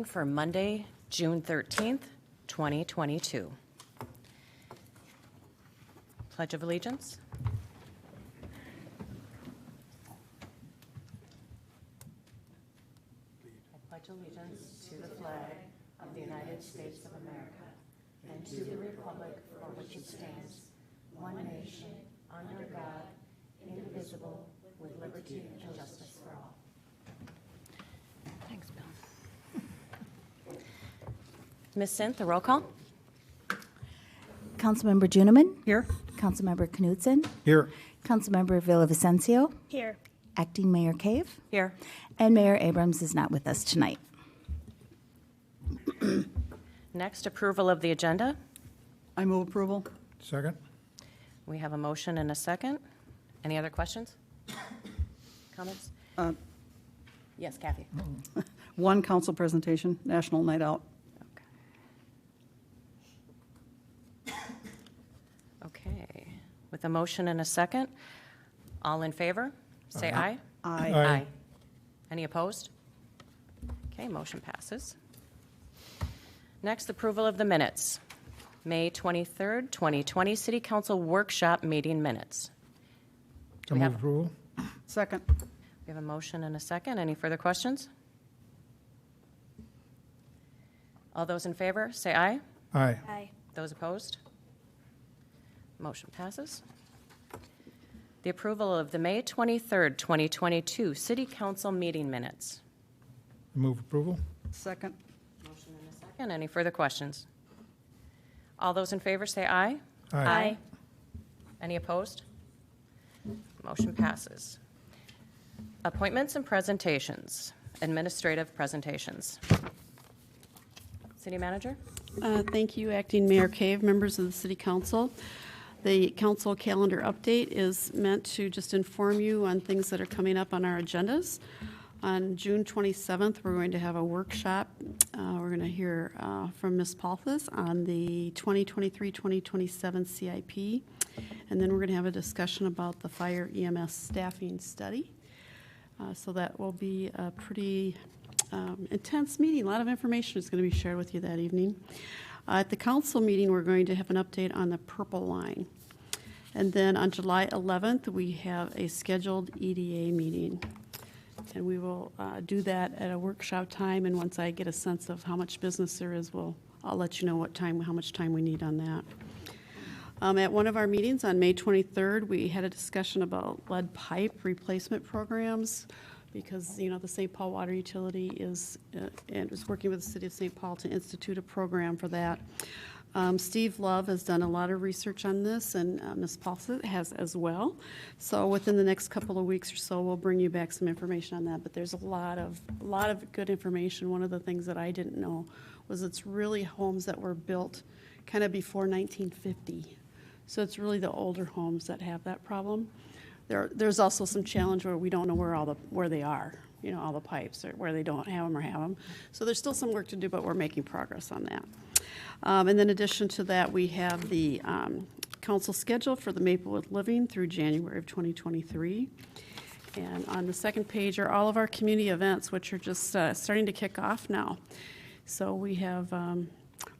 For Monday, June 13th, 2022. Pledge of Allegiance. I pledge allegiance to the flag of the United States of America and to the republic for which it stands, one nation, under God, indivisible, with liberty and justice for all. Thanks, Bill. Ms. Synth, the roll call. Councilmember Juniman? Here. Councilmember Knudsen? Here. Councilmember Villavicencio? Here. Acting Mayor Cave? Here. And Mayor Abrams is not with us tonight. Next, approval of the agenda. I move approval. Second. We have a motion and a second. Any other questions? Comments? Yes, Kathy. One council presentation, National Night Out. Okay. With a motion and a second, all in favor, say aye. Aye. Aye. Any opposed? Okay, motion passes. Next, approval of the minutes. May 23rd, 2020, City Council Workshop Meeting Minutes. So move approval. Second. We have a motion and a second. Any further questions? All those in favor, say aye. Aye. Aye. Those opposed? Motion passes. The approval of the May 23rd, 2022 City Council Meeting Minutes. Move approval. Second. Motion and a second. Any further questions? All those in favor say aye. Aye. Any opposed? Motion passes. Appointments and presentations. Administrative presentations. City Manager? Thank you, Acting Mayor Cave, members of the City Council. The council calendar update is meant to just inform you on things that are coming up on our agendas. On June 27th, we're going to have a workshop. We're going to hear from Ms. Palthus on the 2023-2027 CIP. And then we're going to have a discussion about the fire EMS staffing study. So that will be a pretty intense meeting. A lot of information is going to be shared with you that evening. At the council meeting, we're going to have an update on the Purple Line. And then on July 11th, we have a scheduled EDA meeting. And we will do that at a workshop time. And once I get a sense of how much business there is, I'll let you know how much time we need on that. At one of our meetings on May 23rd, we had a discussion about lead pipe replacement programs because, the St. Paul Water Utility is working with the City of St. Paul to institute a program for that. Steve Love has done a lot of research on this, and Ms. Paulson has as well. So within the next couple of weeks or so, we'll bring you back some information on that. But there's a lot of good information. One of the things that I didn't know was it's really homes that were built kind of before 1950. So it's really the older homes that have that problem. There's also some challenge where we don't know where they are, all the pipes, or where they don't have them or have them. So there's still some work to do, but we're making progress on that. And then in addition to that, we have the council schedule for the Maplewood Living through January of 2023. And on the second page are all of our community events, which are just starting to kick off now. So we have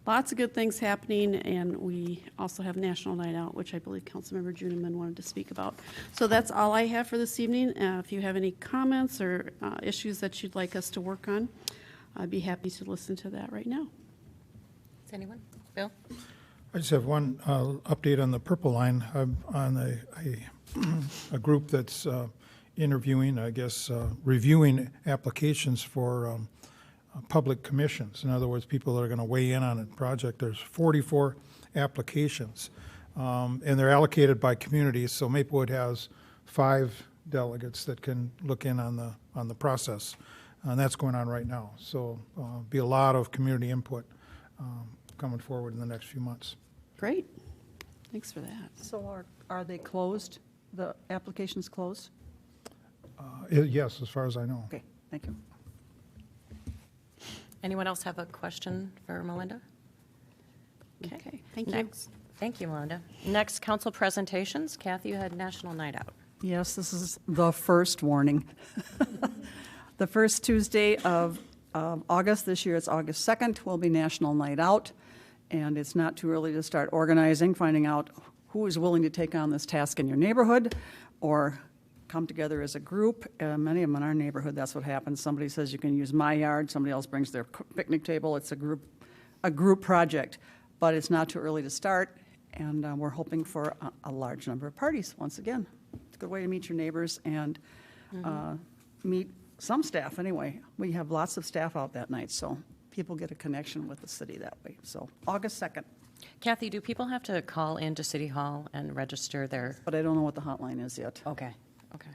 lots of good things happening, and we also have National Night Out, which I believe Councilmember Juniman wanted to speak about. So that's all I have for this evening. If you have any comments or issues that you'd like us to work on, I'd be happy to listen to that right now. Is anyone? Bill? I just have one update on the Purple Line. I'm on a group that's interviewing, reviewing applications for public commissions. In other words, people that are going to weigh in on a project. There's 44 applications, and they're allocated by communities. So Maplewood has 5 delegates that can look in on the process, and that's going on right now. So be a lot of community input coming forward in the next few months. Great. Thanks for that. So are they closed? The application's closed? Yes, as far as I know. Okay, thank you. Anyone else have a question for Melinda? Okay, thank you. Next. Thank you, Melinda. Next, council presentations. Kathy, you had National Night Out. Yes, this is the first warning. The first Tuesday of August. This year it's August 2nd, will be National Night Out. And it's not too early to start organizing, finding out who is willing to take on this task in your neighborhood or come together as a group. Many of them in our neighborhood, that's what happens. Somebody says you can use my yard, somebody else brings their picnic table. It's a group project, but it's not too early to start, and we're hoping for a large number of parties, once again. It's a good way to meet your neighbors and meet some staff anyway. We have lots of staff out that night, so people get a connection with the city that way. So August 2nd, Kathy, do people have to call into City Hall and register their? but I don't know what the hotline is yet. Okay, okay.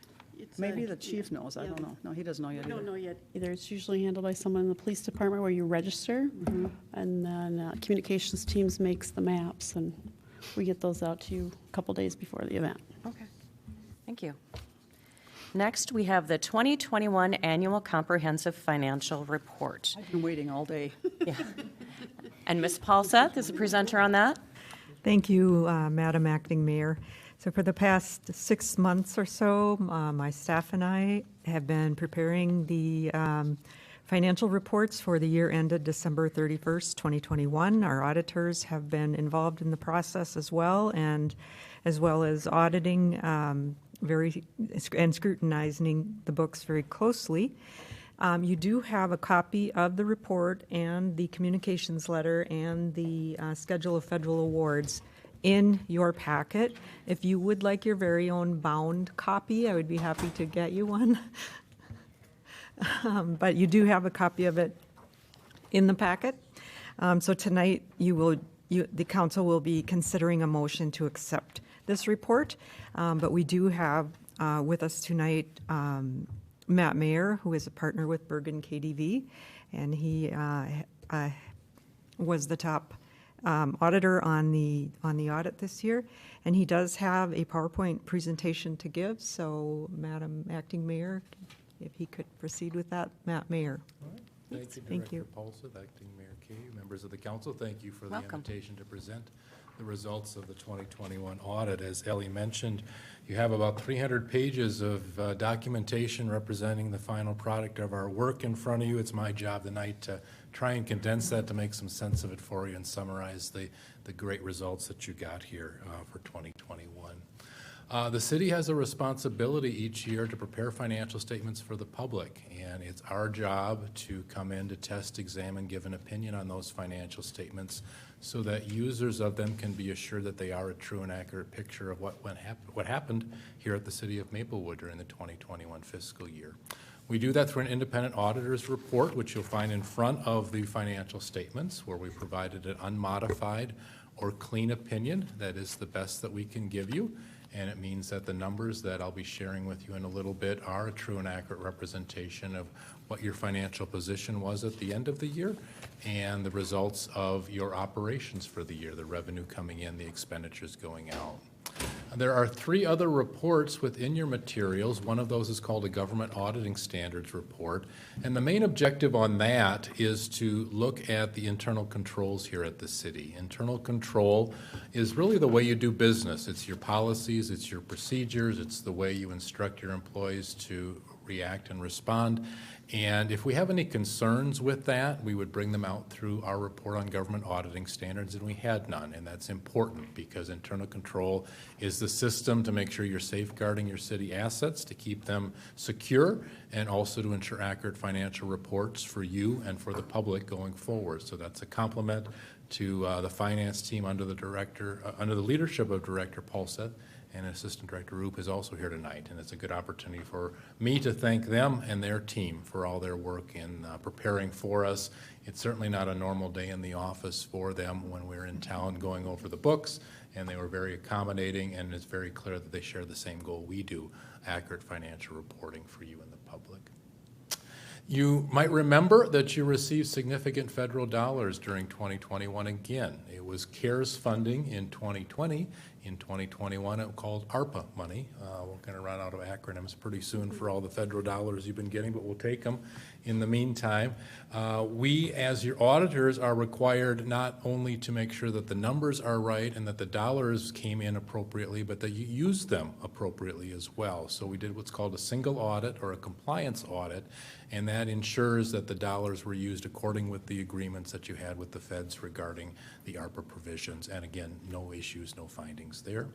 Maybe the chief knows, I don't know. No, he doesn't know yet I don't either. know yet either. It's usually handled by someone in the police department where you register, and then communications teams makes the maps, and we get those out to you a couple days before the event. Okay, thank you. Next, we have the 2021 Annual Comprehensive Financial Report. I've been waiting all day. Yeah. And Ms. Paulseth is a presenter on that. Thank you, Madam Acting Mayor. So for the past 6 months or so, my staff and I have been preparing the financial reports for the year ended December 31st, 2021. Our auditors have been involved in the process as well as auditing and scrutinizing the books very closely. You do have a copy of the report and the communications letter and the schedule of federal awards in your packet. If you would like your very own bound copy, I would be happy to get you one. But you do have a copy of it in the packet. So tonight, the council will be considering a motion to accept this report. But we do have with us tonight Matt Mayer, who is a partner with Bergen KDV, and he was the top auditor on the audit this year, and he does have a PowerPoint presentation to give. So, Madam Acting Mayor, if he could proceed with that, Matt Mayer. Thank you, Thank you. Director Paulseth, Acting Mayor Kay, members of the council. Thank you for the Welcome. invitation to present the results of the 2021 audit. As Ellie mentioned, you have about 300 pages of documentation representing the final product of our work in front of you. It's my job tonight to try and condense that to make some sense of it for you and summarize the great results that you got here for 2021. The city has a responsibility each year to prepare financial statements for the public, and it's our job to come in to test, examine, give an opinion on those financial statements so that users of them can be assured that they are a true and accurate picture of what happened here at the city of Maplewood during the 2021 fiscal year. We do that through an independent auditor's report, which you'll find in front of the financial statements, where we provided an unmodified or clean opinion that is the best that we can give you. And it means that the numbers that I'll be sharing with you in a little bit are a true and accurate representation of what your financial position was at the end of the year and the results of your operations for the year, the revenue coming in, the expenditures going out. There are 3 other reports within your materials. One of those is called a Government Auditing Standards Report. And the main objective on that is to look at the internal controls here at the city. Internal control is really the way you do business. It's your policies, it's your procedures, it's the way you instruct your employees to react and respond. And if we have any concerns with that, we would bring them out through our report on government auditing standards, and we had none. And that's important because internal control is the system to make sure you're safeguarding your city assets, to keep them secure, and also to ensure accurate financial reports for you and for the public going forward. So that's a compliment to the finance team under the leadership of Director Paulseth, and Assistant Director Roop is also here tonight, and it's a good opportunity for me to thank them and their team for all their work in preparing for us. It's certainly not a normal day in the office for them when we're in town going over the books, and they were very accommodating, and it's very clear that they share the same goal we do, accurate financial reporting for you and the public. You might remember that you received significant federal dollars during 2021 again. It was CARES funding in 2020. In 2021, it was called ARPA money. We're going to run out of acronyms pretty soon for all the federal dollars you've been getting, but we'll take them in the meantime. We, as your auditors, are required not only to make sure that the numbers are right and that the dollars came in appropriately, but that you use them appropriately as well. So we did what's called a single audit or a compliance audit, and that that ensures that the dollars were used according with the agreements that you had with the feds regarding the ARPA provisions. And again, no issues, no findings there.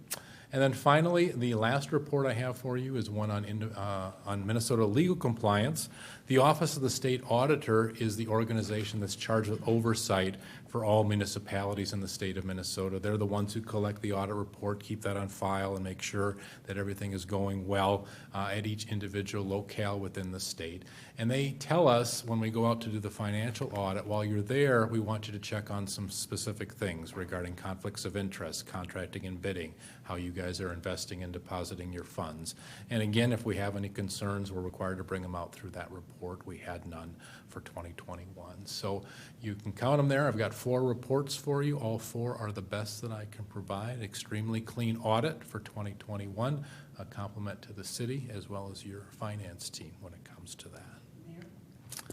And then finally, the last report I have for you is one on Minnesota legal compliance. The Office of the State Auditor is the organization that's charged with oversight for all municipalities in the state of Minnesota. They're the ones who collect the audit report, keep that on file, and make sure that everything is going well at each individual locale within the state. And they tell us when we go out to do the financial audit, while you're there, we want you to check on some specific things regarding conflicts of interest, contracting and bidding, how you guys are investing and depositing your funds. And again, if we have any concerns, we're required to bring them out through that report. We had none for 2021. So you can count them there. I've got 4 reports for you. All 4 are the best that I can provide. Extremely clean audit for 2021, a compliment to the city as well as your finance team when it comes to that.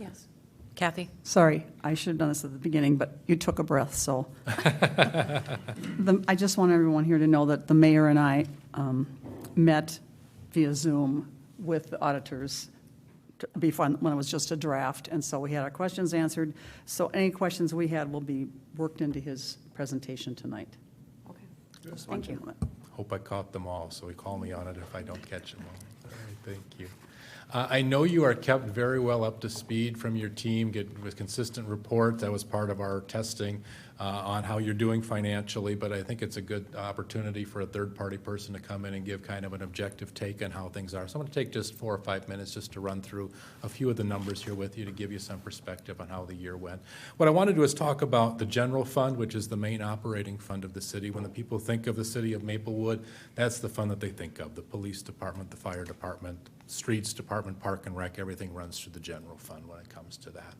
Yes. Kathy? Sorry, I should have done this at the beginning, but you took a breath, so. I just want everyone here to know that the mayor and I met via Zoom with the auditors before, when it was just a draft, and so we had our questions answered. So any questions we had will be worked into his presentation tonight. Okay. Just Thank want you you. to know. Hope I caught them all, so call me on it if I don't catch them all. All right, thank you. I know you are kept very well up to speed from your team, get with consistent reports. That was part of our testing on how you're doing financially, but I think it's a good opportunity for a third-party person to come in and give kind of an objective take on how things are. So I'm going to take just 4 or 5 minutes just to run through a few of the numbers here with you to give you some perspective on how the year went. What I want to do is talk about the general fund, which is the main operating fund of the city. When the people think of the city of Maplewood, that's the fund that they think of: the police department, the fire department, streets department, park and rec, everything runs through the general fund when it comes to that.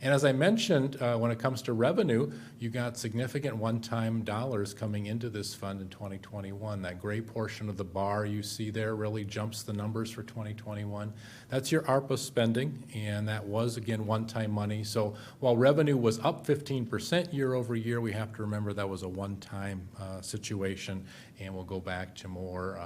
And as I mentioned, when it comes to revenue, you got significant one-time dollars coming into this fund in 2021. That gray portion of the bar you see there really jumps the numbers for 2021. That's your ARPA spending, and that was, again, one-time money. So while revenue was up 15% year over year, we have to remember that was a one-time situation, and we'll go back to more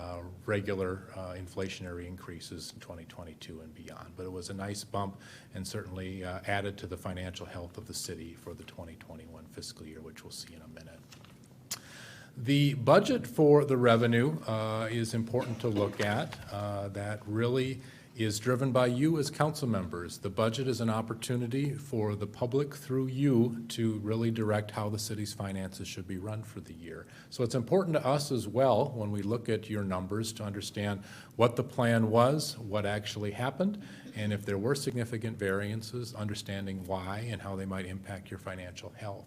regular inflationary increases in 2022 and beyond. But it was a nice bump and certainly added to the financial health of the city for the 2021 fiscal year, which we'll see in a minute. The budget for the revenue is important to look at. That really is driven by you as council members. The budget is an opportunity for the public through you to really direct how the city's finances should be run for the year. So it's important to us as well when we look at your numbers to understand what the plan was, what actually happened, and if there were significant variances, understanding why and how they might impact your financial health.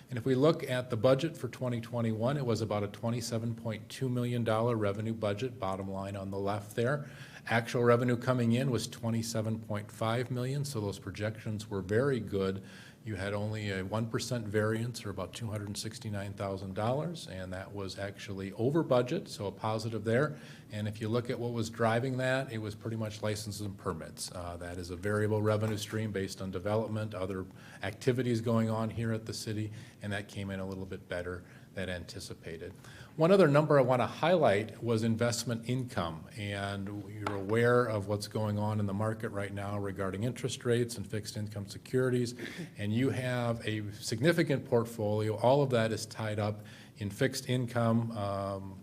And if we look at the budget for 2021, it was about a $27.2 million revenue budget, bottom line on the left there. Actual revenue coming in was $27.5 million, so those projections were very good. You had only a 1% variance, or about $269,000, and that was actually over budget, so a positive there. And if you look at what was driving that, it was pretty much licenses and permits. That is a variable revenue stream based on development, other activities going on here at the city, and that came in a little bit better than anticipated. One other number I want to highlight was investment income, and you're aware of what's going on in the market right now regarding interest rates and fixed income securities, and you have a significant portfolio. All of that is tied up in fixed income,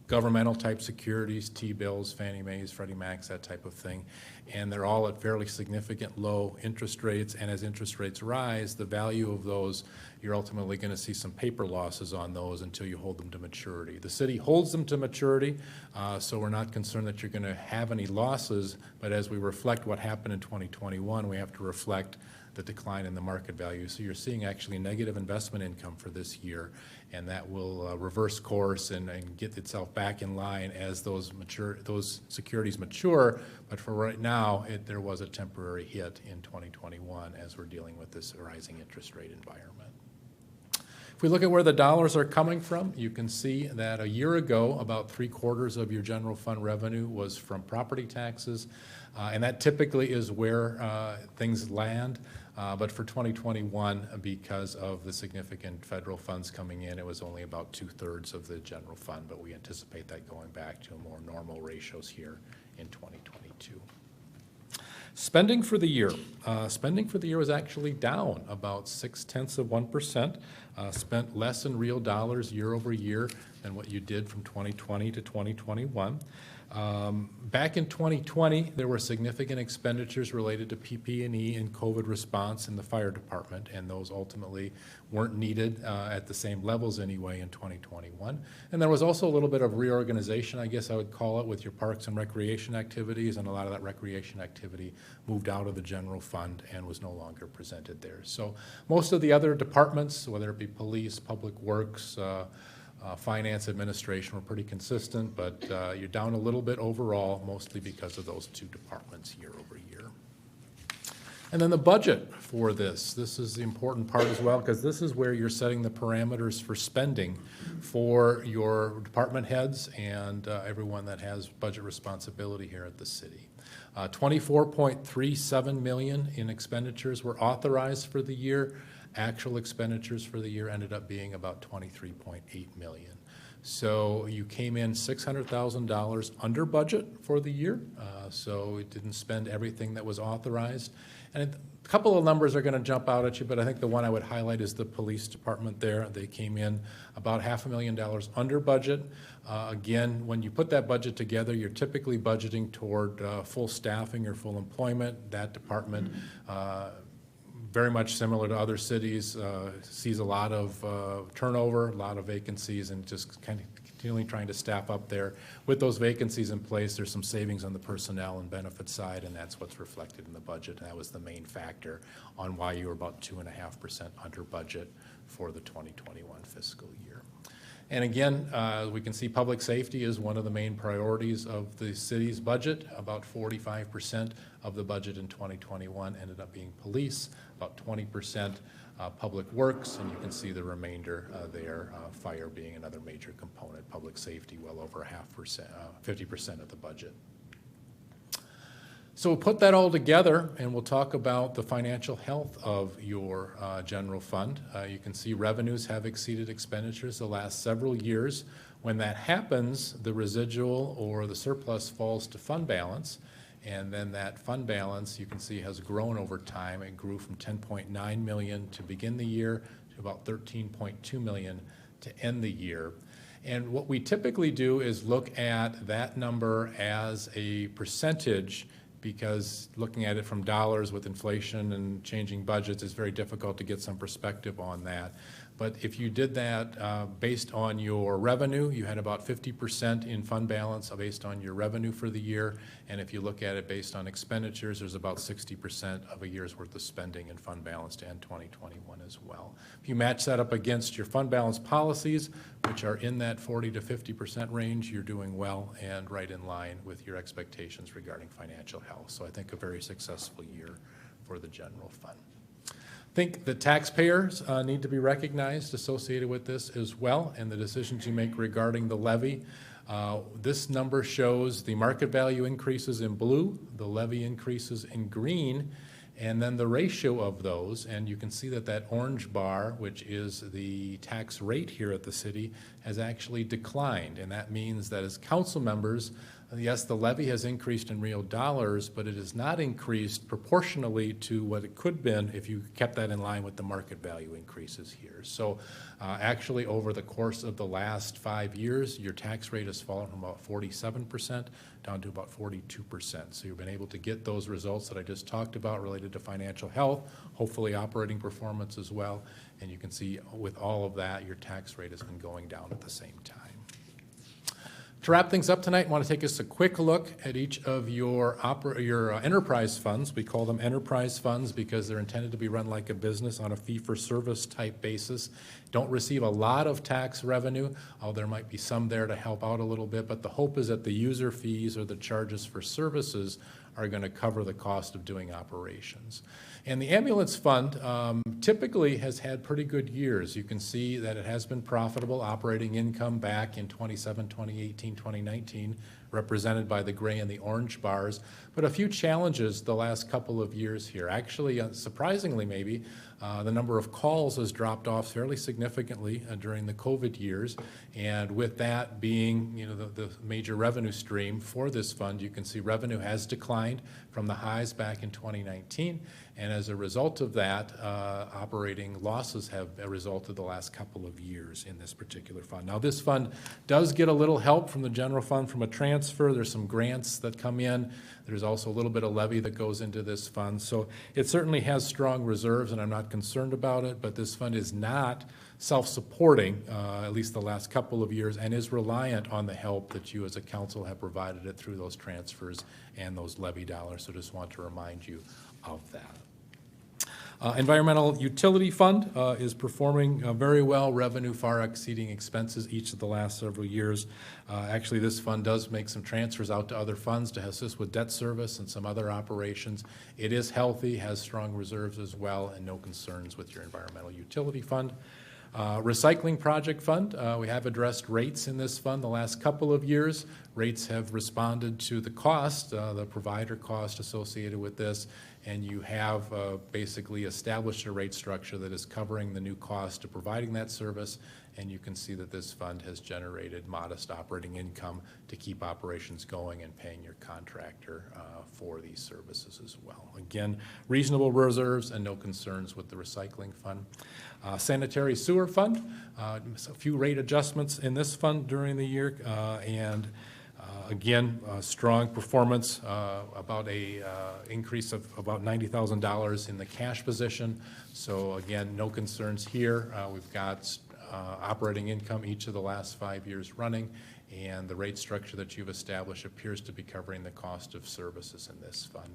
governmental type securities, T-bills, Fannie Mae's, Freddie Mac's, that type of thing. And they're all at fairly significant low interest rates. And as interest rates rise, the value of those, you're ultimately going to see some paper losses on those until you hold them to maturity. The city holds them to maturity, so we're not concerned that you're going to have any losses. But as we reflect what happened in 2021, we have to reflect the decline in the market value. So you're seeing actually negative investment income for this year, and that will reverse course and get itself back in line as those securities mature. But for right now, there was a temporary hit in 2021 as we're dealing with this rising interest rate environment. If we look at where the dollars are coming from, you can see that a year ago, about 3/4 of your general fund revenue was from property taxes, and that typically is where things land. But for 2021, because of the significant federal funds coming in, it was only about 2/3 of the general fund, but we anticipate that going back to more normal ratios here in 2022. Spending for the year. Spending for the year was actually down about 0.6%. Spent less in real dollars year over year than what you did from 2020 to 2021. Back in 2020, there were significant expenditures related to PP&E and COVID response in the fire department, and those ultimately weren't needed at the same levels anyway in 2021. And there was also a little bit of reorganization, I guess I would call it, with your parks and recreation activities, and a lot of that recreation activity moved out of the general fund and was no longer presented there. So most of the other departments, whether it be police, public works, finance, administration, were pretty consistent, but you're down a little bit overall, mostly because of those two departments year over year. And then the budget for this. This is the important part as well, because this is where you're setting the parameters for spending for your department heads and everyone that has budget responsibility here at the city. 24.37 million in expenditures were authorized for the year. Actual expenditures for the year ended up being about 23.8 million. So you came in $600,000 under budget for the year, so it didn't spend everything that was authorized. And a couple of numbers are going to jump out at you, but I think the one I would highlight is the police department there. They came in about $500,000 under budget. Again, when you put that budget together, you're typically budgeting toward full staffing or full employment. That department, very much similar to other cities, sees a lot of turnover, a lot of vacancies, and just kind of continually trying to staff up there. With those vacancies in place, there's some savings on the personnel and benefit side, and that's what's reflected in the budget. And that was the main factor on why you were about 2.5% under budget for the 2021 fiscal year. And again, we can see public safety is one of the main priorities of the city's budget. About 45% of the budget in 2021 ended up being police, about 20% public works, and you can see the remainder there, fire being another major component, public safety well over 50% of the budget. So we'll put that all together and we'll talk about the financial health of your general fund. You can see revenues have exceeded expenditures the last several years. When that happens, the residual or the surplus falls to fund balance, and then that fund balance, you can see, has grown over time. It grew from 10.9 million to begin the year to about 13.2 million to end the year. And what we typically do is look at that number as a percentage, because looking at it from dollars with inflation and changing budgets is very difficult to get some perspective on that. But if you did that based on your revenue, you had about 50% in fund balance based on your revenue for the year. And if you look at it based on expenditures, there's about 60% of a year's worth of spending in fund balance to end 2021 as well. If you match that up against your fund balance policies, which are in that 40 to 50% range, you're doing well and right in line with your expectations regarding financial health. So I think a very successful year for the general fund. I think the taxpayers need to be recognized associated with this as well, and the decisions you make regarding the levy. This number shows the market value increases in blue, the levy increases in green, and then the ratio of those. And you can see that that orange bar, which is the tax rate here at the city, has actually declined. And that means that as council members, yes, the levy has increased in real dollars, but it has not increased proportionally to what it could have been if you kept that in line with the market value increases here. So actually, over the course of the last 5 years, your tax rate has fallen from about 47% down to about 42%. So you've been able to get those results that I just talked about related to financial health, hopefully operating performance as well. And you can see with all of that, your tax rate has been going down at the same time. To wrap things up tonight, I want to take us a quick look at each of your enterprise funds. We call them enterprise funds because they're intended to be run like a business on a fee-for-service type basis. Don't receive a lot of tax revenue, although there might be some there to help out a little bit, but the hope is that the user fees or the charges for services are going to cover the cost of doing operations. And the ambulance fund typically has had pretty good years. You can see that it has been profitable, operating income back in 2017, 2018, 2019, represented by the gray and the orange bars, but a few challenges the last couple of years here. Actually, surprisingly maybe, the number of calls has dropped off fairly significantly during the COVID years, and with that being, the major revenue stream for this fund, you can see revenue has declined from the highs back in 2019, and as a result of that, operating losses have resulted the last couple of years in this particular fund. Now, this fund does get a little help from the general fund from a transfer. There's some grants that come in. There's also a little bit of levy that goes into this fund. So it certainly has strong reserves, and I'm not concerned about it, but this fund is not self-supporting, at least the last couple of years, and is reliant on the help that you as a council have provided it through those transfers and those levy dollars. So just want to remind you of that. Environmental Utility Fund is performing very well, revenue far exceeding expenses each of the last several years. Actually, this fund does make some transfers out to other funds to assist with debt service and some other operations. It is healthy, has strong reserves as well, and no concerns with your Environmental Utility Fund. Recycling Project Fund, we have addressed rates in this fund the last couple of years. Rates have responded to the cost, the provider cost associated with this, and you have basically established a rate structure that is covering the new cost of providing that service, and you can see that this fund has generated modest operating income to keep operations going and paying your contractor for these services as well. Again, reasonable reserves and no concerns with the recycling fund. Sanitary Sewer Fund, a few rate adjustments in this fund during the year, and again, strong performance, about a increase of about $90,000 in the cash position. So again, no concerns here. We've got operating income each of the last 5 years running, and the rate structure that you've established appears to be covering the cost of services in this fund.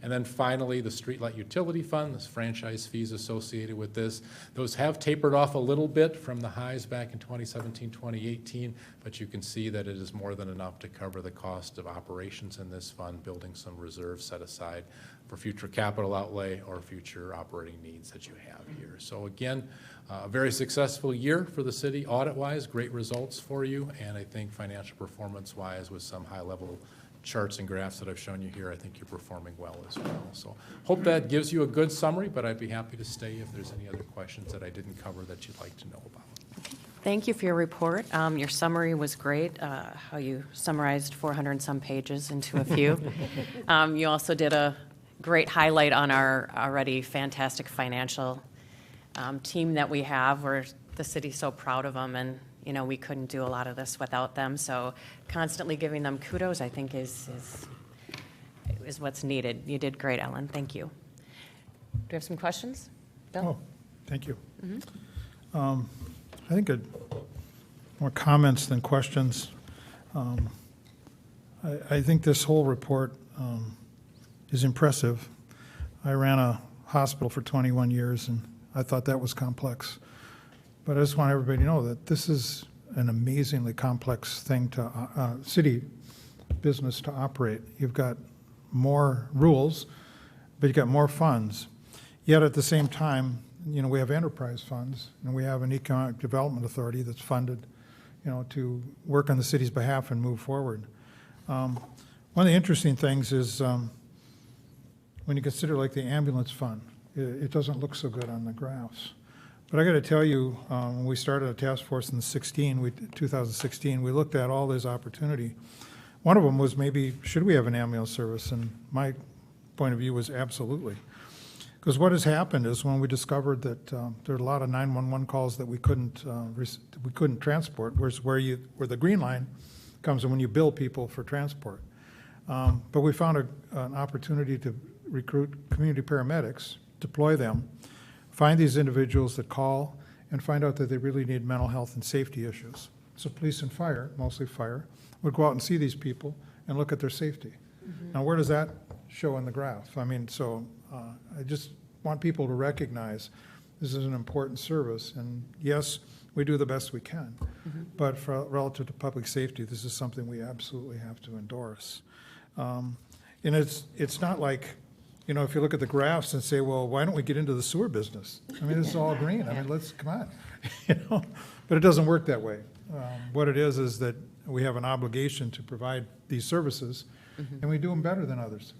And then finally, the Streetlight Utility Fund, the franchise fees associated with this. Those have tapered off a little bit from the highs back in 2017, 2018, but you can see that it is more than enough to cover the cost of operations in this fund, building some reserves set aside for future capital outlay or future operating needs that you have here. So again, a very successful year for the city audit-wise, great results for you, and I think financial performance-wise with some high-level charts and graphs that I've shown you here, I think you're performing well as well. So hope that gives you a good summary, but I'd be happy to stay if there's any other questions that I didn't cover that you'd like to know about. Thank you for your report. Your summary was great, how you summarized 400 and some pages into a few. You also did a great highlight on our already fantastic financial team that we have. We're the city's so proud of them, and we couldn't do a lot of this without them. So constantly giving them kudos, I think, is what's needed. You did great, Ellen. Thank you. Do you have some questions, Bill? Oh, thank you. I think more comments than questions. I think this whole report is impressive. I ran a hospital for 21 years, and I thought that was complex. But I just want everybody to know that this is an amazingly complex thing to city business to operate. You've got more rules, but you've got more funds. Yet at the same time, we have enterprise funds, and we have an economic development authority that's funded, to work on the city's behalf and move forward. One of the interesting things is when you consider like the ambulance fund, it doesn't look so good on the graphs. But I got to tell you, when we started a task force in 2016, we looked at all this opportunity. One of them was maybe, should we have an ambulance service? And my point of view was absolutely. Because what has happened is when we discovered that there are a lot of 911 calls that we couldn't transport, where the green line comes in when you bill people for transport. But we found an opportunity to recruit community paramedics, deploy them, find these individuals that call, and find out that they really need mental health and safety issues. So police and fire, mostly fire, would go out and see these people and look at their safety. Mm-hmm. Now, where does that show in the graph? I just want people to recognize this is an important service. And yes, we do the best we can. Mm-hmm. But relative to public safety, this is something we absolutely have to endorse. And it's not like, you know, if you look at the graphs and say, well, why don't we get into the sewer business? I mean, it's all green. I mean, come on, you know? But it doesn't work that way. What it is that we have an obligation to provide these services, and we do them better than others.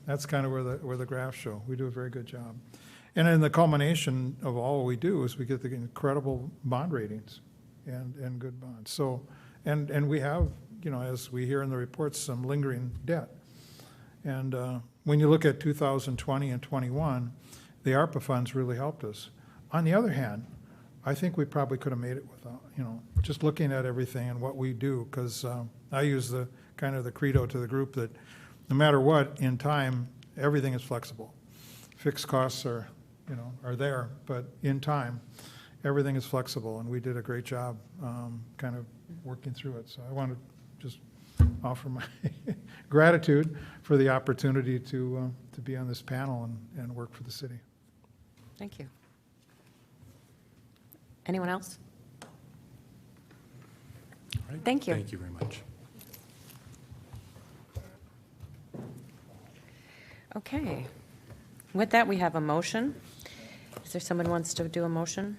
That's kind of where the graphs show. We do a very good job. And then the culmination of all we do is we get the incredible bond ratings and good bonds. So, and we have, you know, as we hear in the reports, some lingering debt. And when you look at 2020 and 21, the ARPA funds really helped us. On the other hand, I think we probably could have made it without, you know, just looking at everything and what we do, because I use the kind of the credo to the group that no matter what, in time, everything is flexible. Fixed costs are, you know, are there, but in time, everything is flexible, and we did a great job kind of working through it. So I want to just offer my gratitude for the opportunity to be on this panel and work for the city. Thank you. Anyone else? All right. Thank you. Thank you very much. Okay. With that, we have a motion. Is there someone who wants to do a motion?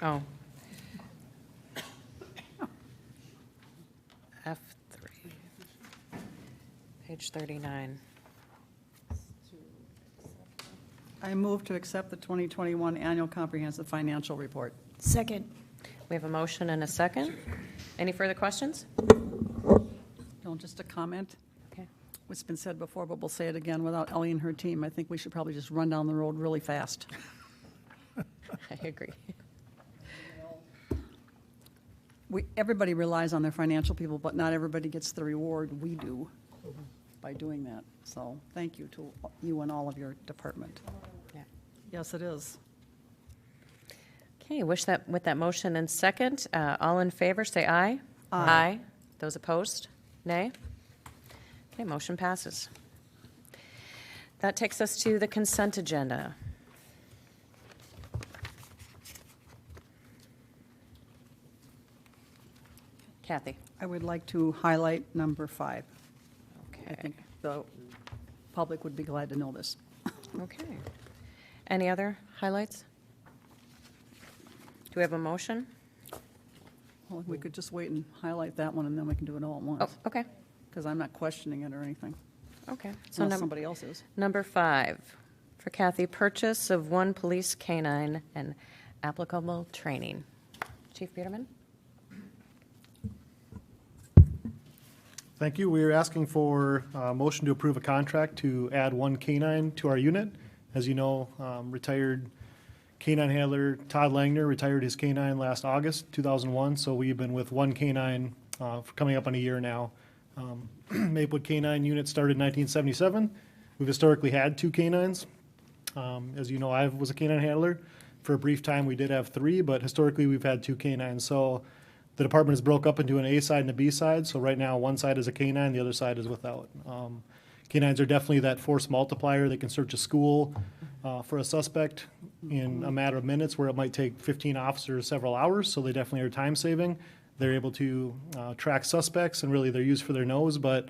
Oh. F3. Page 39. I move to accept the 2021 Annual Comprehensive Financial Report. Second. We have a motion and a second. Any further questions? No, just a comment. Okay. It's been said before, but we'll say it again. Without Ellie and her team, I think we should probably just run down the road really fast. I agree. Everybody relies on their financial people, but not everybody gets the reward we do by doing that. So thank you to you and all of your department. Yeah. Yes, it is. Okay, with that motion and second, all in favor, say aye. Aye. Those opposed, nay. Okay, motion passes. That takes us to the consent agenda. Kathy. I would like to highlight number 5. I Okay. think the public would be glad to know this. Okay. Any other highlights? Do we have a motion? Well, we could just wait and highlight that one, and then we can do it all at Oh, once. okay. Because I'm not questioning it or anything, Okay. So unless somebody else is. number 5, for Kathy, purchase of 1 police canine and applicable training. Chief Peterman? Thank you. We are asking for a motion to approve a contract to add 1 canine to our unit. As you know, retired canine handler Todd Langner retired his canine last August 2001, so we've been with 1 canine for coming up on a year now. Maplewood Canine Unit started in 1977. We've historically had 2 canines. As you know, I was a canine handler. For a brief time, we did have 3, but historically, we've had 2 canines. So the department is broke up into an A side and a B side. So right now, one side is a canine, the other side is without. Canines are definitely that force multiplier. They can search a school for a suspect in a matter of minutes, where it might take 15 officers several hours. So they definitely are time saving. They're able to track suspects, and really they're used for their nose. But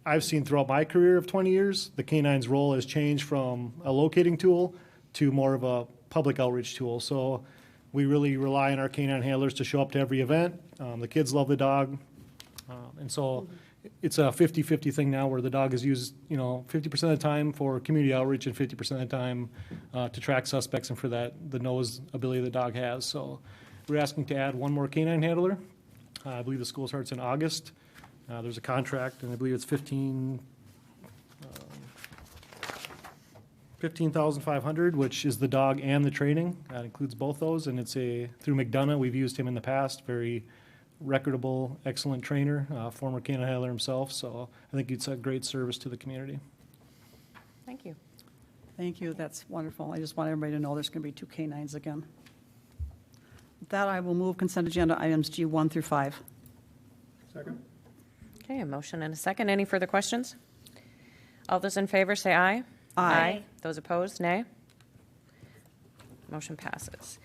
I've seen throughout my career of 20 years, the canine's role has changed from a locating tool to more of a public outreach tool. So we really rely on our canine handlers to show up to every event. The kids love the dog. And so it's a 50-50 thing now, where the dog is used, 50% of the time for community outreach and 50% of the time to track suspects and for the nose ability the dog has. So we're asking to add 1 more canine handler. I believe the school starts in August. There's a contract, and I believe it's $15,500, which is the dog and the training. That includes both those, and it's through McDonough. We've used him in the past. Very reputable, excellent trainer, former canine handler himself. So I think it's a great service to the community. Thank you. Thank you, that's wonderful. I just want everybody to know there's going to be 2 canines again. With that, I will move consent agenda items G1 through 5. Second? Okay, a motion and a second. Any further questions? All those in favor, say aye. Aye. Those opposed, nay. Motion passes.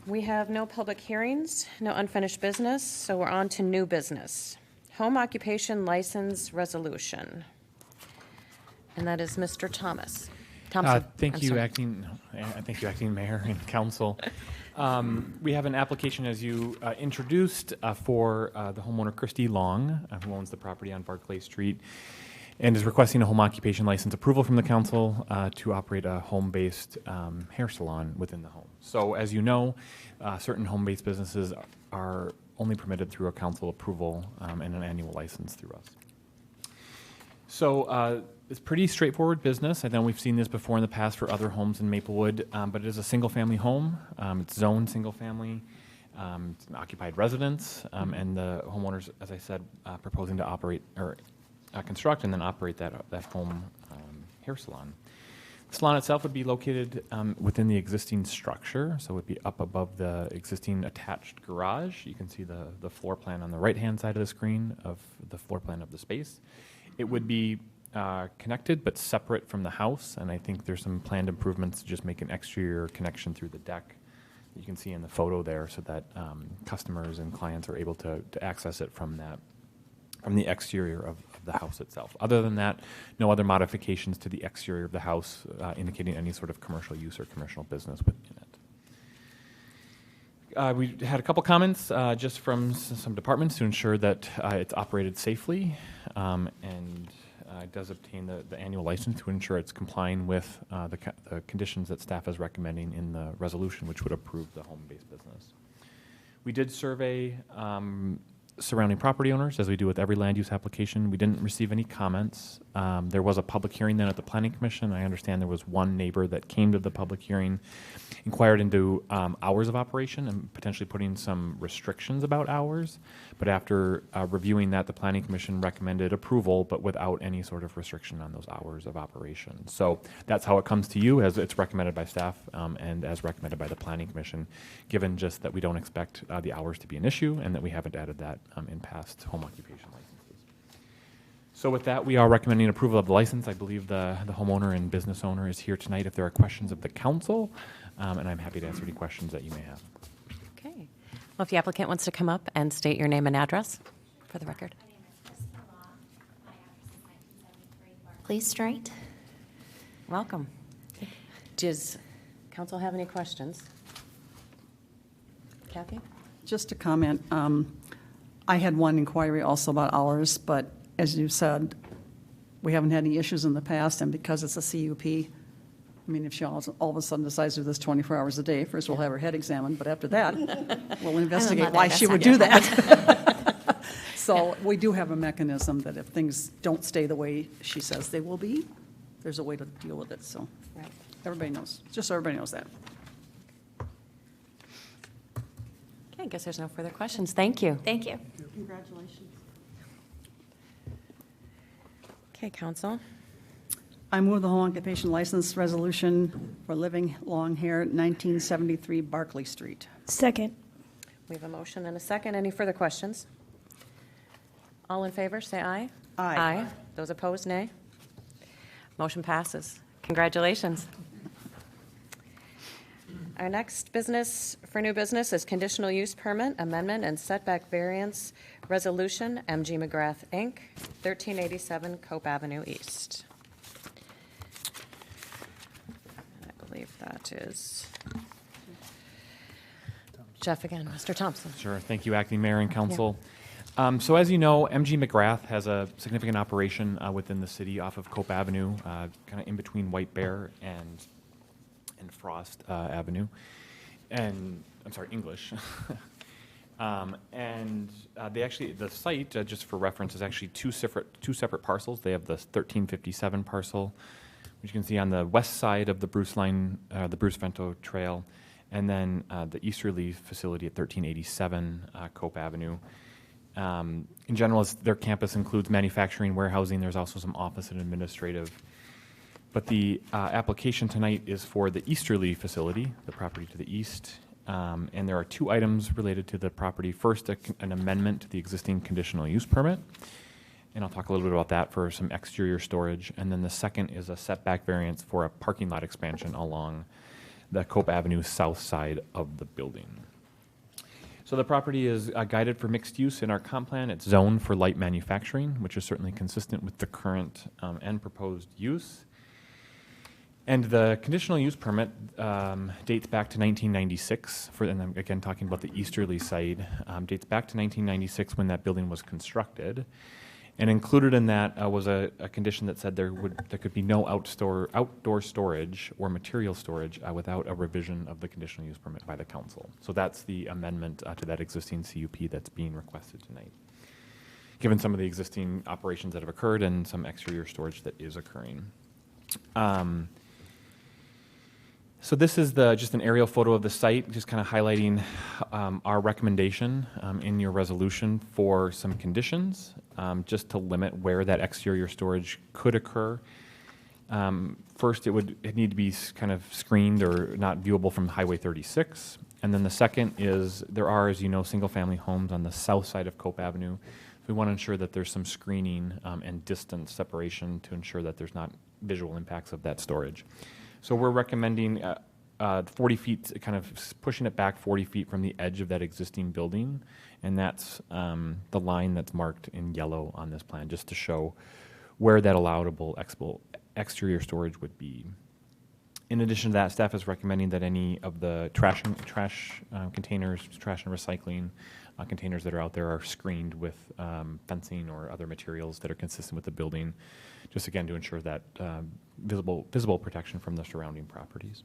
We have no public hearings, no unfinished business, so we're on to new business. home occupation license resolution. And that is Mr. Thomas. Thompson. Thank I'm you, sorry. Acting Mayor and Council. We have an application, as you introduced, for the homeowner Christy Long, who owns the property on Barclay Street, and is requesting a home occupation license approval from the council to operate a home-based hair salon within the home. So, as you know, certain home-based businesses are only permitted through a council approval and an annual license through us. So it's pretty straightforward business. I know we've seen this before in the past for other homes in Maplewood, but it is a single-family home. It's zoned single-family. It's an occupied residence, and the homeowners, as I said, proposing to operate or construct and then operate that home hair salon. The salon itself would be located within the existing structure, so it would be up above the existing attached garage. You can see the floor plan on the right-hand side of the screen of the floor plan of the space. It would be connected but separate from the house, and I think there's some planned improvements to just make an exterior connection through the deck that you can see in the photo there, so that customers and clients are able to access it from the exterior of the house itself. Other than that, no other modifications to the exterior of the house indicating any sort of commercial use or commercial business within it. We had a couple comments just from some departments to ensure that it's operated safely, and it does obtain the annual license to ensure it's complying with the conditions that staff is recommending in the resolution, which would approve the home-based business. We did survey surrounding property owners, as we do with every land use application. We didn't receive any comments. There was a public hearing then at the Planning Commission. I understand there was one neighbor that came to the public hearing, inquired into hours of operation and potentially putting some restrictions about hours. But after reviewing that, the Planning Commission recommended approval, but without any sort of restriction on those hours of operation. So that's how it comes to you, as it's recommended by staff and as recommended by the Planning Commission, given just that we don't expect the hours to be an issue and that we haven't added that in past home occupation licenses. So with that, we are recommending approval of the license. I believe the homeowner and business owner is here tonight if there are questions of the council, and I'm happy to answer any questions that you may have. Okay. Well, if the applicant wants to come up and state your name and address for the record. My name is Christopher Law. My address is 1973 Barclay Street. Welcome. Does council have any questions? Kathy? Just a comment. I had one inquiry also about hours, but as you said, we haven't had any issues in the past, and because it's a CUP, I mean, if she all of a sudden decides to do this 24 hours a day, first we'll have her head examined, but after that, we'll investigate why she would do that. So we do have a mechanism that if things don't stay the way she says they will be, there's a way to deal with it, so Right. everybody knows, just so everybody knows that. Okay, I guess there's no further questions. Thank you. Thank you. Congratulations. Okay, council. I move the home occupation license resolution for living long hair, 1973 Barclay Street. Second. We have a motion and a second. Any further questions? All in favor, say aye. Aye. Aye. Those opposed, nay. Motion passes. Congratulations. Our next business for new business is conditional use permit amendment and setback variance resolution, MG McGrath, Inc., 1387 Cope Avenue East. I believe that is Jeff again, Mr. Thompson. Sure. Thank you, Acting Mayor and Council. So as you know, MG McGrath has a significant operation within the city off of Cope Avenue, kind of in between White Bear and Frost Avenue, and I'm sorry, English. They actually, the site, just for reference, is actually two separate parcels. They have the 1357 parcel, which you can see on the west side of the Bruce Vento Trail, and then the Easterly facility at 1387 Cope Avenue. In general, their campus includes manufacturing, warehousing. There's also some office and administrative. But the application tonight is for the Easterly facility, the property to the east. And there are two items related to the property. First, an amendment to the existing conditional use permit. And I'll talk a little bit about that for some exterior storage. And then the second is a setback variance for a parking lot expansion along the Cope Avenue south side of the building. So the property is guided for mixed use in our comp plan. It's zoned for light manufacturing, which is certainly consistent with the current and proposed use. And the conditional use permit dates back to 1996, and I'm again talking about the easterly side, dates back to 1996 when that building was constructed. And included in that was a condition that said there could be no outdoor storage or material storage without a revision of the conditional use permit by the council. So that's the amendment to that existing CUP that's being requested tonight, given some of the existing operations that have occurred and some exterior storage that is occurring. So this is just an aerial photo of the site, just kind of highlighting our recommendation in your resolution for some conditions, just to limit where that exterior storage could occur. First, it need to be kind of screened or not viewable from Highway 36. And then the second is there are, as you know, single-family homes on the south side of Cope Avenue. We want to ensure that there's some screening and distance separation to ensure that there's not visual impacts of that storage. So we're recommending 40 feet, kind of pushing it back 40 feet from the edge of that existing building. And that's the line that's marked in yellow on this plan, just to show where that allowable exterior storage would be. In addition to that, staff is recommending that any of the trash containers, trash and recycling containers that are out there are screened with fencing or other materials that are consistent with the building, just again to ensure that visible protection from the surrounding properties.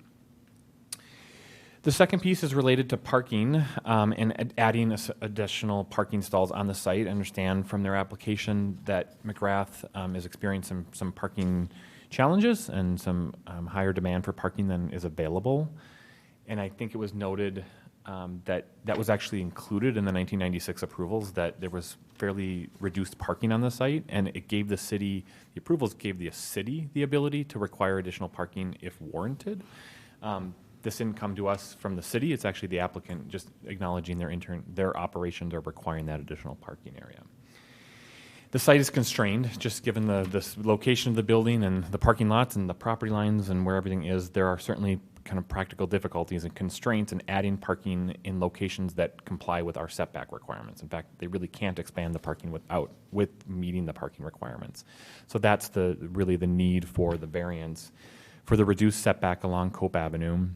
The second piece is related to parking and adding additional parking stalls on the site. I understand from their application that McGrath is experiencing some parking challenges and some higher demand for parking than is available. And I think it was noted that was actually included in the 1996 approvals, that there was fairly reduced parking on the site, and it gave the city, the approvals gave the city the ability to require additional parking if warranted. This didn't come to us from the city. It's actually the applicant just acknowledging their operations are requiring that additional parking area. The site is constrained, just given the location of the building and the parking lots and the property lines and where everything is. There are certainly kind of practical difficulties and constraints in adding parking in locations that comply with our setback requirements. In fact, they really can't expand the parking with meeting the parking requirements. So that's really the need for the variance for the reduced setback along Cope Avenue.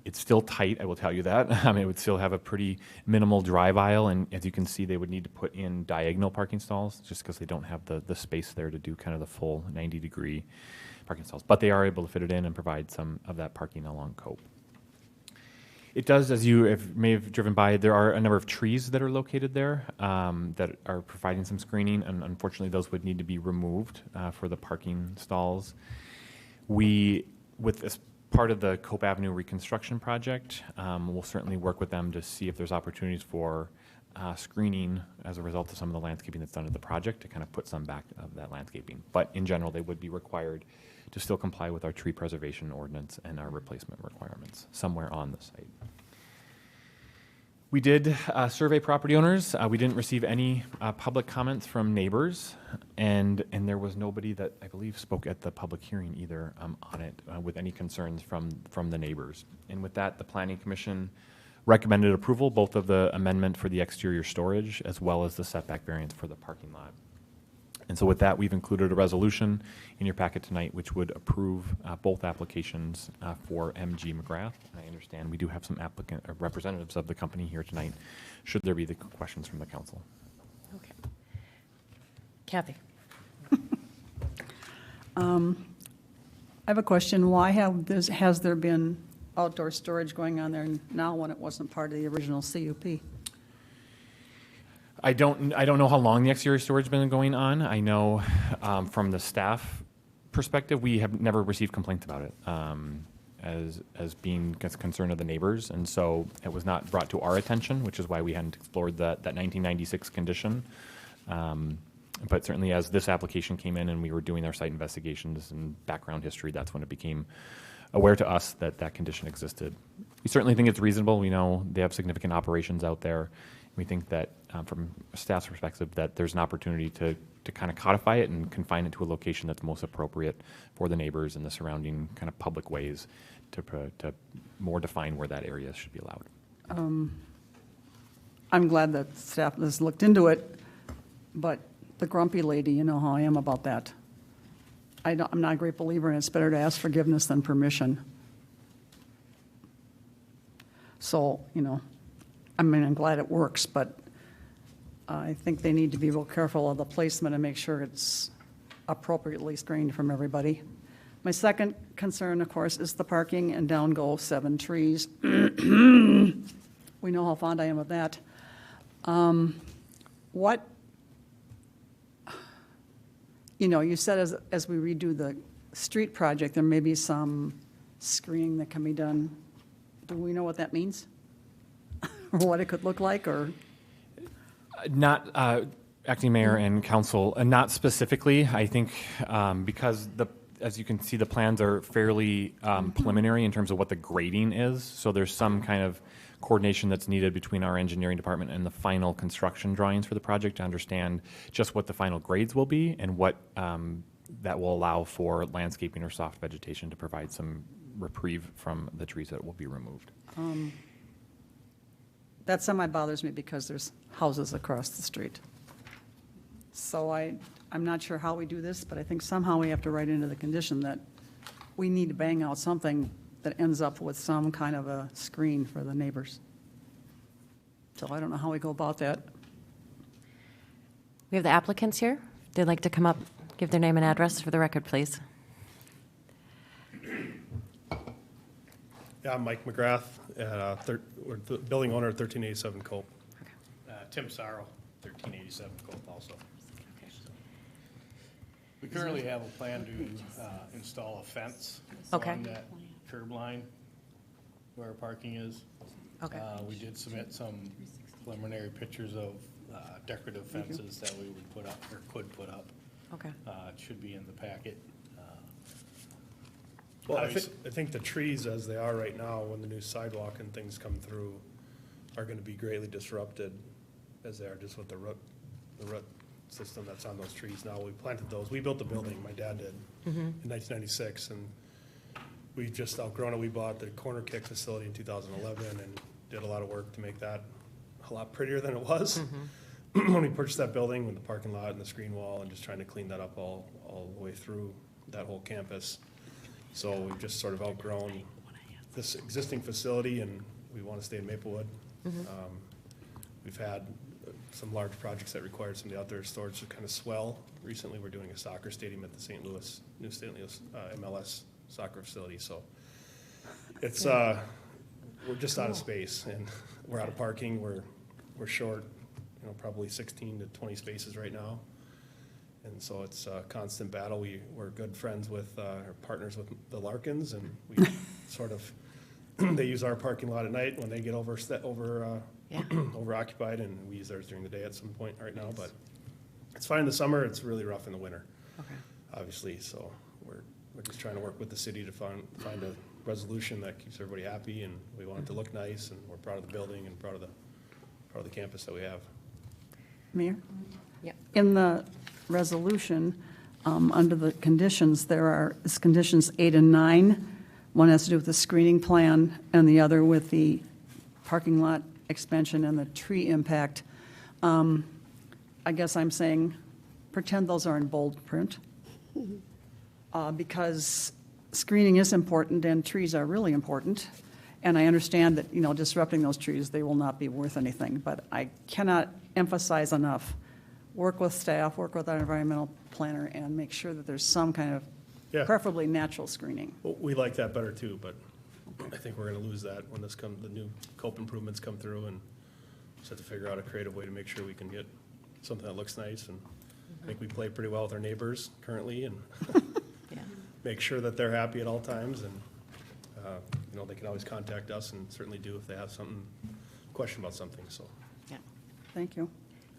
It's still tight, I will tell you that. It would still have a pretty minimal drive aisle, and as you can see, they would need to put in diagonal parking stalls just because they don't have the space there to do kind of the full 90-degree parking stalls. But they are able to fit it in and provide some of that parking along Cope. It does, as you may have driven by, there are a number of trees that are located there that are providing some screening, and unfortunately those would need to be removed for the parking stalls. With this part of the Cope Avenue reconstruction project, we'll certainly work with them to see if there's opportunities for screening as a result of some of the landscaping that's done at the project to kind of put some back of that landscaping. But in general, they would be required to still comply with our tree preservation ordinance and our replacement requirements somewhere on the site. We did survey property owners. We didn't receive any public comments from neighbors, and there was nobody that I believe spoke at the public hearing either on it with any concerns from the neighbors. And with that, the Planning Commission recommended approval both of the amendment for the exterior storage as well as the setback variance for the parking lot. And so with that, we've included a resolution in your packet tonight which would approve both applications for MG McGrath. I understand we do have some representatives of the company here tonight, should there be the questions from the council. Okay. Kathy. I have a question. Why has there been outdoor storage going on there now when it wasn't part of the original CUP? I don't know how long the exterior storage has been going on. I know from the staff perspective, we have never received complaints about it as being a concern of the neighbors, and so it was not brought to our attention, which is why we hadn't explored that 1996 condition. But certainly as this application came in and we were doing our site investigations and background history, that's when it became aware to us that condition existed. We certainly think it's reasonable. We know they have significant operations out there. We think that from staff's perspective that there's an opportunity to kind of codify it and confine it to a location that's most appropriate for the neighbors and the surrounding kind of public ways to more define where that area should be allowed. I'm glad that staff has looked into it, but the grumpy lady, you know how I am about that. I'm not a great believer in it. It's better to ask forgiveness than permission. So, you know, I mean, I'm glad it works, but I think they need to be real careful of the placement and make sure it's appropriately screened from everybody. My second concern, of course, is the parking, and down go 7 trees. We know how fond I am of that. What, you know, you said as we redo the street project, there may be some screening that can be done. Do we know what that means? Or what it could look like, or? Not, Acting Mayor and Council, not specifically. I think because as you can see, the plans are fairly preliminary in terms of what the grading is. So there's some kind of coordination that's needed between our engineering department and the final construction drawings for the project to understand just what the final grades will be and what that will allow for landscaping or soft vegetation to provide some reprieve from the trees that will be removed. That semi bothers me because there's houses across the street. So I'm not sure how we do this, but I think somehow we have to write into the condition that we need to bang out something that ends up with some kind of a screen for the neighbors. So I don't know how we go about that. We have the applicants here. They'd like to come up, give their name and address for the record, please. Yeah, I'm Mike McGrath, we're the building owner at 1387 Cope. Tim Sorrow, 1387 Cope also. We currently have a plan to install a fence Okay. on that curb line where our parking is. Okay. We did submit some preliminary pictures of decorative fences that we would put up, or could put up. Okay. It should be in the packet. Well, I think the trees as they are right now, when the new sidewalk and things come through, are gonna be greatly disrupted as they are just with the root system that's on those trees now. We planted those, we built the building, my dad did, in 1996, and we've just outgrown it. We bought the Corner Kick facility in 2011 and did a lot of work to make that a lot prettier than it was. When we purchased that building, with the parking lot and the screen wall, and just trying to clean that up all the way through that whole campus. So we've just sort of outgrown this existing facility, and we want to stay in Maplewood. We've had some large projects that required some of the outdoor storage to kind of swell. Recently, we're doing a soccer stadium at the new St. Louis MLS soccer facility. So it's we're just out of space, and we're out of parking. We're short, probably 16 to 20 spaces right now. And so it's a constant battle. We're good friends with, or partners with the Larkins, and we sort of, they use our parking lot at night when they get over occupied, and we use theirs during the day at some point right now. But it's fine in the summer. It's really rough in the winter, obviously. So we're just trying to work with the city to find a resolution that keeps everybody happy, and we want it to look nice, and we're proud of the building and proud of the campus that we have. Mayor? Yep. In the resolution, under the conditions, it's conditions 8 and 9. One has to do with the screening plan, and the other with the parking lot expansion and the tree impact. I guess I'm saying, pretend those are in bold print, because screening is important and trees are really important. And I understand that, disrupting those trees, they will not be worth anything. But I cannot emphasize enough, work with staff, work with our environmental planner, and make sure that there's some kind of preferably natural screening. Well, we like that better too, but I think we're gonna lose that when the new COPE improvements come through, and just have to figure out a creative way to make sure we can get something that looks nice. And I think we play pretty well with our neighbors currently, and make sure that they're happy at all times. And they can always contact us, and certainly do if they have question about something. So Thank you.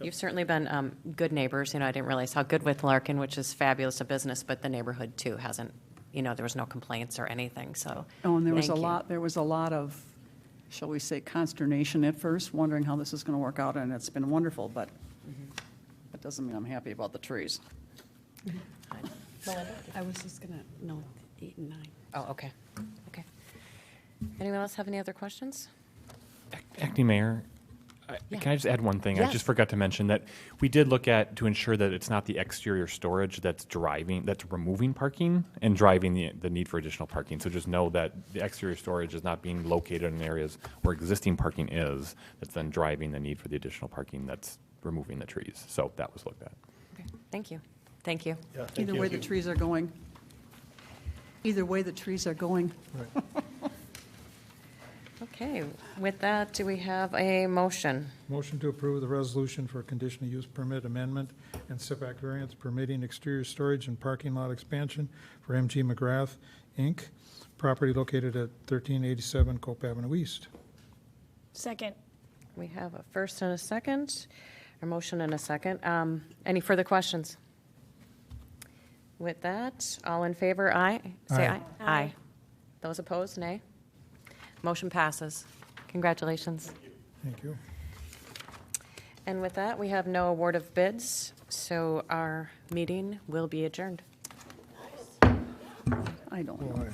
You've certainly been good neighbors. I didn't realize how good with Larkin, which is fabulous a business, but the neighborhood too hasn't, there was no complaints or anything, so. Oh, and there was thank a lot of, shall we say, consternation at first, wondering how this is going to work out, and it's been wonderful, but that doesn't mean I'm happy about the trees. I was just gonna, 8 and 9. Oh, okay. Okay. Anyone else have any other questions? Acting Mayor, Can I just add one thing? I Yes. just forgot to mention that we did look at to ensure that it's not the exterior storage that's removing parking and driving the need for additional parking. So just know that the exterior storage is not being located in areas where existing parking is, that's then driving the need for the additional parking that's removing the trees. So that was looked at. Okay, thank you. Thank you. Yeah, thank Either you. way, the trees are going. Either way, the trees are going. Okay, with that, do we have a motion? Motion to approve the resolution for conditional use permit amendment and setback variance permitting exterior storage and parking lot expansion for MG McGrath, Inc., property located at 1387 Cope Avenue East. Second. We have a first and a second, a motion and a second. Any further questions? With that, all in favor, aye? Say aye. Aye. Aye. Those opposed, nay? Motion passes. Congratulations. Thank you. And with that, we have no award of bids, so our meeting will be adjourned. I don't know. Boy.